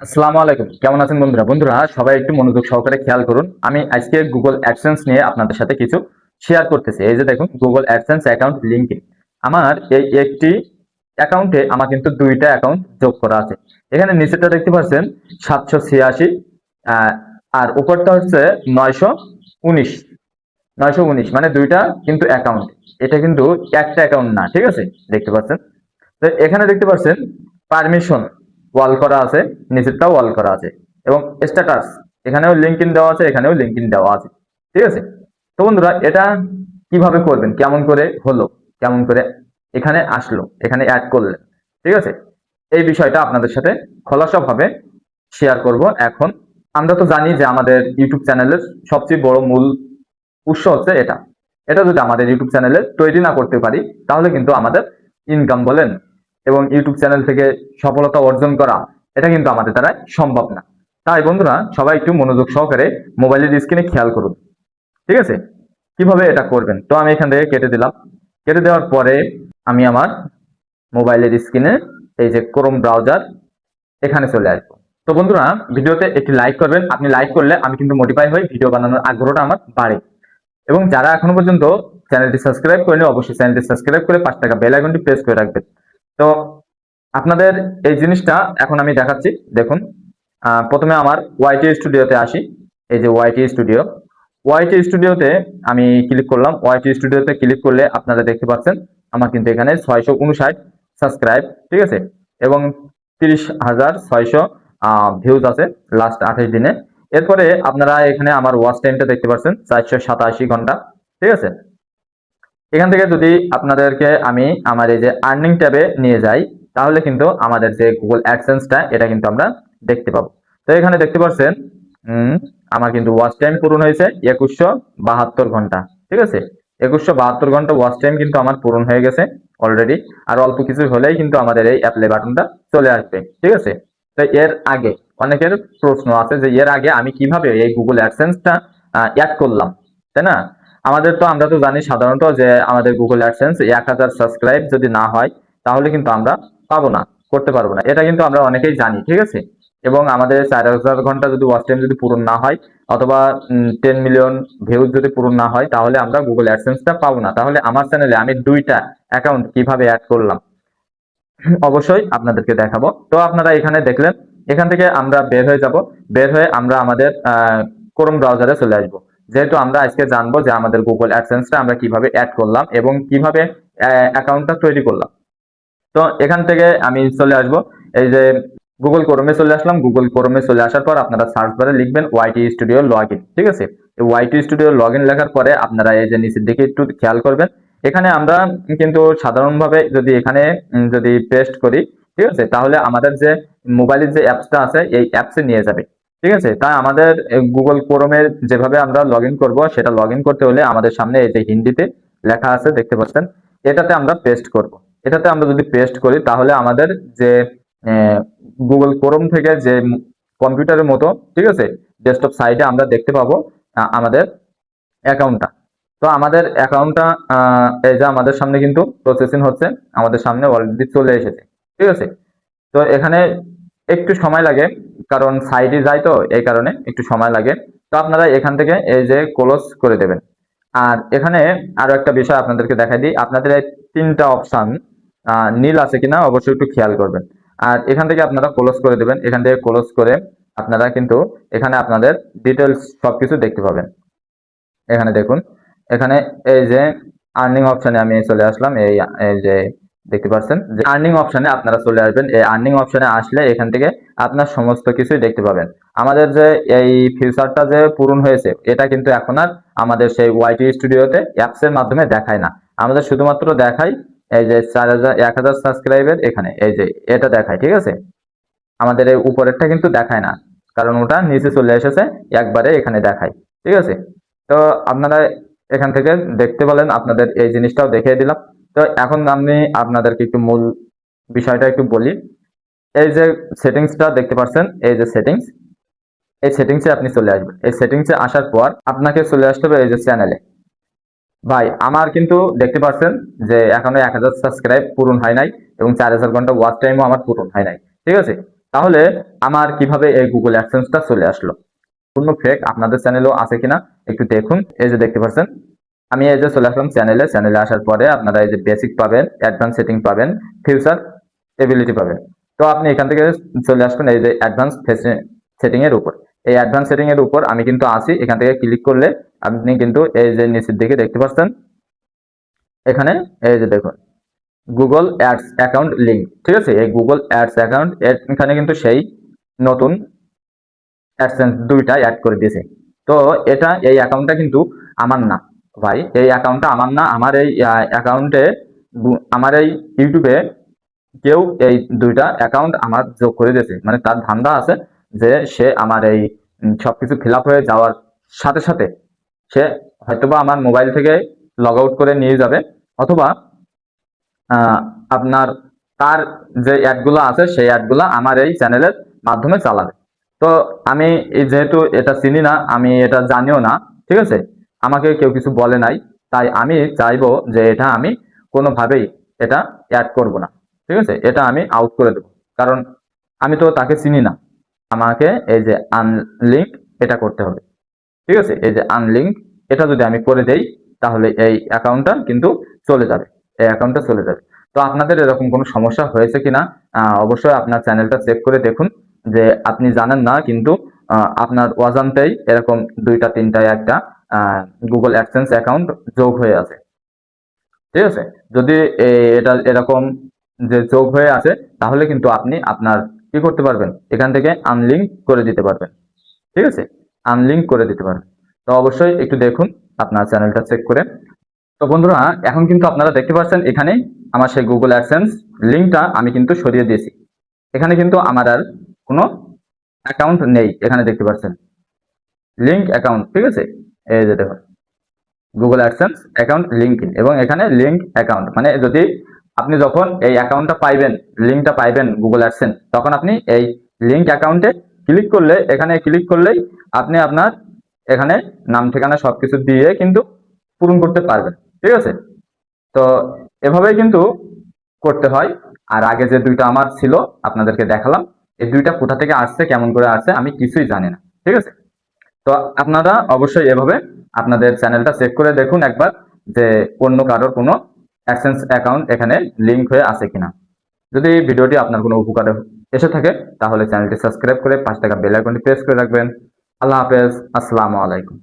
আসসালামু আলাইকুম, কেমন আছেন বন্ধুরা? বন্ধুরা সবাই একটু মনোযোগ সহকারে খেয়াল করুন। আমি আজকে গুগল অ্যাডসেন্স নিয়ে আপনাদের সাথে কিছু শেয়ার করতেছি। এই যে দেখুন, গুগল অ্যাডসেন্স অ্যাকাউন্ট লিঙ্কিং। আমার এই একটি অ্যাকাউন্টে আমার কিন্তু দুইটা অ্যাকাউন্ট যোগ করা আছে। এখানে নিচেটা দেখতে পাচ্ছেন 786, আর উপরটা হচ্ছে 919। 919 মানে দুইটা কিন্তু অ্যাকাউন্ট। এটা কিন্তু একটা অ্যাকাউন্ট না, ঠিক আছে? দেখতে পাচ্ছেন। তো এখানে দেখতে পাচ্ছেন পারমিশন ওয়াল করা আছে, নিচেরটাও ওয়াল করা আছে, এবং স্ট্যাটাস এখানেও লিঙ্ক ইন দেওয়া আছে, এখানেও লিঙ্ক ইন দেওয়া আছে, ঠিক আছে? তো বন্ধুরা, এটা কিভাবে করবেন, কেমন করে হলো, কেমন করে এখানে আসলো, এখানে অ্যাড করলেন, ঠিক আছে? এই বিষয়টা আপনাদের সাথে খোলাসাভাবে শেয়ার করব। এখন আমরা তো জানি যে আমাদের ইউটিউব চ্যানেলের সবচেয়ে বড় মূল উৎস হচ্ছে এটা। এটা যদি আমাদের ইউটিউব চ্যানেলে তৈরি না করতে পারি, তাহলে কিন্তু আমাদের ইনকাম বলেন এবং ইউটিউব চ্যানেল থেকে সফলতা অর্জন করা, এটা কিন্তু আমাদের দ্বারা সম্ভব না। তাই বন্ধুরা, সবাই একটু মনোযোগ সহকারে মোবাইলের স্ক্রিনে খেয়াল করুন, ঠিক আছে? কিভাবে এটা করবেন, তো আমি এখান থেকে কেটে দিলাম। কেটে দেওয়ার পরে আমি আমার মোবাইলের স্ক্রিনে এই যে ক্রোম ব্রাউজার, এখানে চলে আসবো। তো বন্ধুরা, ভিডিওতে একটি লাইক করবেন। আপনি লাইক করলে আমি কিন্তু মোটিফাই হই, ভিডিও বানানোর আগ্রহটা আমার বাড়ে। এবং যারা এখনো পর্যন্ত চ্যানেলটি সাবস্ক্রাইব করেনি, অবশ্যই চ্যানেলটি সাবস্ক্রাইব করে 5 টাকা বেল আইকনটি প্রেস করে রাখবেন। তো আপনাদের এই জিনিসটা এখন আমি দেখাচ্ছি। দেখুন, প্রথমে আমার ওয়াইটি স্টুডিওতে আসি। এই যে ওয়াইটি স্টুডিও, ওয়াইটি স্টুডিওতে আমি ক্লিক করলাম। ওয়াইটি স্টুডিওতে ক্লিক করলে আপনারা দেখতে পাচ্ছেন আমার কিন্তু এখানে 659 সাবস্ক্রাইব, ঠিক আছে? এবং 30,600 ভিউজ আছে লাস্ট 28 দিনে। এরপরে আপনারা এখানে আমার ওয়াচ টাইমটা দেখতে পাচ্ছেন 487 ঘন্টা, ঠিক আছে? এখান থেকে যদি আপনাদেরকে আমি আমার এই যে আর্নিং ট্যাবে নিয়ে যাই, তাহলে কিন্তু আমাদের যে গুগল অ্যাডসেন্সটা, এটা কিন্তু আমরা দেখতে পাবো। তো এখানে দেখতে পাচ্ছেন আমার কিন্তু ওয়াচ টাইম পূরণ হয়েছে 2172 ঘন্টা, ঠিক আছে? 2172 ঘন্টা ওয়াচ টাইম কিন্তু আমার পূরণ হয়ে গেছে অলরেডি। আর অল্প কিছু হলেই কিন্তু আমাদের এই অ্যাপ্লাই বাটনটা চলে আসবে, ঠিক আছে? তো এর আগে অনেকের প্রশ্ন আছে যে এর আগে আমি কিভাবে এই গুগল অ্যাডসেন্সটা অ্যাড করলাম, তাই না? আমরা তো জানি সাধারণত যে আমাদের গুগল অ্যাডসেন্স 1000 সাবস্ক্রাইব যদি না হয়, তাহলে কিন্তু আমরা পাবো না, করতে পারবো না। এটা কিন্তু আমরা অনেকেই জানি, ঠিক আছে? এবং আমাদের 4000 ঘন্টা যদি ওয়াচ টাইম যদি পূরণ না হয়, অথবা 10 মিলিয়ন ভিউজ যদি পূরণ না হয়, তাহলে আমরা গুগল অ্যাডসেন্সটা পাবো না। তাহলে আমার চ্যানেলে আমি দুইটা অ্যাকাউন্ট কিভাবে অ্যাড করলাম, অবশ্যই আপনাদেরকে দেখাবো। তো আপনারা এখানে দেখলেন, এখান থেকে আমরা বের হয়ে যাব। বের হয়ে আমরা আমাদের ক্রোম ব্রাউজারে চলে আসব। যেহেতু আমরা আজকে জানবো যে আমাদের গুগল অ্যাডসেন্সটা আমরা কিভাবে অ্যাড করলাম এবং কিভাবে অ্যাকাউন্টটা তৈরি করলাম। তো এখান থেকে আমি চলে আসব এই যে গুগল ক্রোমে চলে আসলাম। গুগল ক্রোমে চলে আসার পর আপনারা সার্চ বারে লিখবেন ওয়াইটি স্টুডিও লগ ইন, ঠিক আছে? ওয়াইটি স্টুডিও লগ ইন লেখার পরে আপনারা এই যে নিচের দিকে একটু খেয়াল করবেন। এখানে আমরা কিন্তু সাধারণভাবে যদি এখানে যদি পেস্ট করি, ঠিক আছে, তাহলে আমাদের যে মোবাইলের যে অ্যাপসটা আছে, এই অ্যাপসে নিয়ে যাবে, ঠিক আছে? তাই আমাদের গুগল ক্রোমের যেভাবে আমরা লগ ইন করবো, সেটা লগ ইন করতে হলে আমাদের সামনে এই যে হিন্দিতে লেখা আছে দেখতে পাচ্ছেন, এটাতে আমরা পেস্ট করব। এটাতে আমরা যদি পেস্ট করি, তাহলে আমাদের যে গুগল ক্রোম থেকে যে কম্পিউটারের মতো, ঠিক আছে, ডেস্কটপ সাইটে আমরা দেখতে পাবো আমাদের অ্যাকাউন্টটা। তো আমাদের অ্যাকাউন্টটা এই যে আমাদের সামনে কিন্তু প্রসেসিং হচ্ছে, আমাদের সামনে অলরেডি চলে এসেছে, ঠিক আছে? তো এখানে একটু সময় লাগে, কারণ সাইডে যায়, তো এই কারণে একটু সময় লাগে। তো আপনারা এখান থেকে এই যে ক্লোজ করে দেবেন। আর এখানে আরো একটা বিষয় আপনাদেরকে দেখাই দিই, আপনাদের এই তিনটা অপশন নীল আছে কিনা অবশ্যই একটু খেয়াল করবেন। আর এখান থেকে আপনারা ক্লোজ করে দেবেন। এখান থেকে ক্লোজ করে আপনারা কিন্তু এখানে আপনাদের ডিটেলস সবকিছু দেখতে পাবেন। এখানে দেখুন, এখানে এই যে আর্নিং অপশনে আমি চলে আসলাম। এই যে দেখতে পাচ্ছেন যে আর্নিং অপশনে আপনারা চলে আসবেন। এই আর্নিং অপশনে আসলে এখান থেকে আপনার সমস্ত কিছুই দেখতে পাবেন। আমাদের যে এই ফিউচারটা যে পূরণ হয়েছে, এটা কিন্তু এখন আর আমাদের সেই ওয়াইটি স্টুডিওতে অ্যাপস এর মাধ্যমে দেখায় না। আমাদের শুধুমাত্র দেখায় এই যে 1000 সাবস্ক্রাইবের এখানে এই যে এটা দেখায়, ঠিক আছে? আমাদের এই উপরেরটা কিন্তু দেখায় না, কারণ ওটা নিচে চলে এসেছে, একবারে এখানে দেখায়, ঠিক আছে? তো আপনারা এখান থেকে দেখতে পেলেন, আপনাদের এই জিনিসটাও দেখিয়ে দিলাম। তো এখন আমি আপনাদেরকে একটু মূল বিষয়টা একটু বলি। এই যে সেটিংসটা দেখতে পাচ্ছেন, এই যে সেটিংস, এই সেটিংসে আপনি চলে আসবেন। এই সেটিংসে আসার পর আপনাকে চলে আসতে হবে এই যে চ্যানেলে। ভাই, আমার কিন্তু দেখতে পাচ্ছেন যে এখনো 1000 সাবস্ক্রাইব পূরণ হয় নাই, এবং 4000 ঘন্টা ওয়াচ টাইমও আমার পূরণ হয় নাই, ঠিক আছে? তাহলে আমার কিভাবে এই গুগল অ্যাডসেন্সটা চলে আসলো? কোনো ফেক আপনাদের চ্যানেলেও আছে কিনা একটু দেখুন। এই যে দেখতে পাচ্ছেন, আমি এই যে চলে আসলাম চ্যানেলে আসার পরে আপনারা এই যে বেসিক পাবেন, অ্যাডভান্স সেটিং পাবেন, ফিউচার এবিলিটি পাবেন। তো আপনি এখান থেকে চলে আসবেন এই যে অ্যাডভান্স সেটিং এর উপর। এই অ্যাডভান্স সেটিং এর উপর আমি কিন্তু আছি। এখান থেকে ক্লিক করলে আপনি কিন্তু এই যে নিচের দিকে দেখতে পাচ্ছেন, এখানে এই যে দেখুন গুগল অ্যাডস অ্যাকাউন্ট লিঙ্ক, ঠিক আছে। এই গুগল অ্যাডস অ্যাকাউন্ট এখানে কিন্তু সেই নতুন অ্যাডসেন্স দুইটা অ্যাড করে দিয়েছে। তো এই অ্যাকাউন্টটা কিন্তু আমার না ভাই, এই অ্যাকাউন্টটা আমার না। আমার এই অ্যাকাউন্টে, আমার এই ইউটিউবে কেউ এই দুইটা অ্যাকাউন্ট আমার যোগ করে দিয়েছে, মানে তার ধান্দা আছে যে সে আমার এই সবকিছু ফিল আপ হয়ে যাওয়ার সাথে সাথে সে হয়তোবা আমার মোবাইল থেকে লগ আউট করে নিয়ে যাবে, অথবা আপনার তার যে অ্যাডগুলো আছে সেই অ্যাডগুলো আমার এই চ্যানেলের মাধ্যমে চালাবে। তো আমি যেহেতু এটা চিনি না, আমি এটা জানিও না, ঠিক আছে, আমাকে কেউ কিছু বলে নাই, তাই আমি চাইবো যে এটা আমি কোনোভাবেই এটা অ্যাড করব না, ঠিক আছে, এটা আমি আউট করে দেবো। কারণ আমি তো তাকে চিনি না, আমাকে এই যে আনলিঙ্ক এটা করতে হবে, ঠিক আছে। এই যে আনলিঙ্ক এটা যদি আমি করে দেই তাহলে এই অ্যাকাউন্টটা কিন্তু চলে যাবে, এই অ্যাকাউন্টটা চলে যাবে। তো আপনাদের এরকম কোনো সমস্যা হয়েছে কিনা অবশ্যই আপনার চ্যানেলটা চেক করে দেখুন, যে আপনি জানেন না কিন্তু আপনার অজান্তেই এরকম দুইটা তিনটা একটা গুগল অ্যাডসেন্স অ্যাকাউন্ট যোগ হয়ে আছে, ঠিক আছে। যদি এটা এরকম যে যোগ হয়ে আছে, তাহলে কিন্তু আপনি আপনার কি করতে পারবেন, এখান থেকে আনলিঙ্ক করে দিতে পারবেন, ঠিক আছে, আনলিঙ্ক করে দিতে পারবেন। তো অবশ্যই একটু দেখুন আপনার চ্যানেলটা চেক করে। তো বন্ধুরা, এখন কিন্তু আপনারা দেখতে পাচ্ছেন এখানে আমার সেই গুগল অ্যাডসেন্স লিঙ্কটা আমি কিন্তু সরিয়ে দিয়েছি। এখানে কিন্তু আমার আর কোনো অ্যাকাউন্ট নেই, এখানে দেখতে পাচ্ছেন লিঙ্ক অ্যাকাউন্ট, ঠিক আছে। এই যে দেখুন গুগল অ্যাডসেন্স অ্যাকাউন্ট লিঙ্ক, এবং এখানে লিঙ্ক অ্যাকাউন্ট মানে যদি আপনি যখন এই অ্যাকাউন্টটা পাইবেন, লিঙ্কটা পাইবেন গুগল অ্যাডসেন্স, তখন আপনি এই লিঙ্ক অ্যাকাউন্টে ক্লিক করলে, এখানে ক্লিক করলেই আপনি আপনার এখানে নাম ঠিকানা সবকিছু দিয়ে কিন্তু পূরণ করতে পারবেন, ঠিক আছে। তো এভাবেই কিন্তু করতে হয়। আর আগে যে দুইটা আমার ছিল আপনাদেরকে দেখালাম, এই দুইটা কোথা থেকে আসছে, কেমন করে আসছে, আমি কিছুই জানি না, ঠিক আছে। তো আপনারা অবশ্যই এভাবে আপনাদের চ্যানেলটা চেক করে দেখুন একবার, যে অন্য কারোর কোনো অ্যাডসেন্স অ্যাকাউন্ট এখানে লিংক হয়ে আছে কিনা। যদি ভিডিওটি আপনার কোনো উপকারে এসে থাকে তাহলে চ্যানেলটি সাবস্ক্রাইব করে 5 টাকা বেল আইকনটি প্রেস করে রাখবেন। আল্লাহ হাফেজ, আসসালামু আলাইকুম।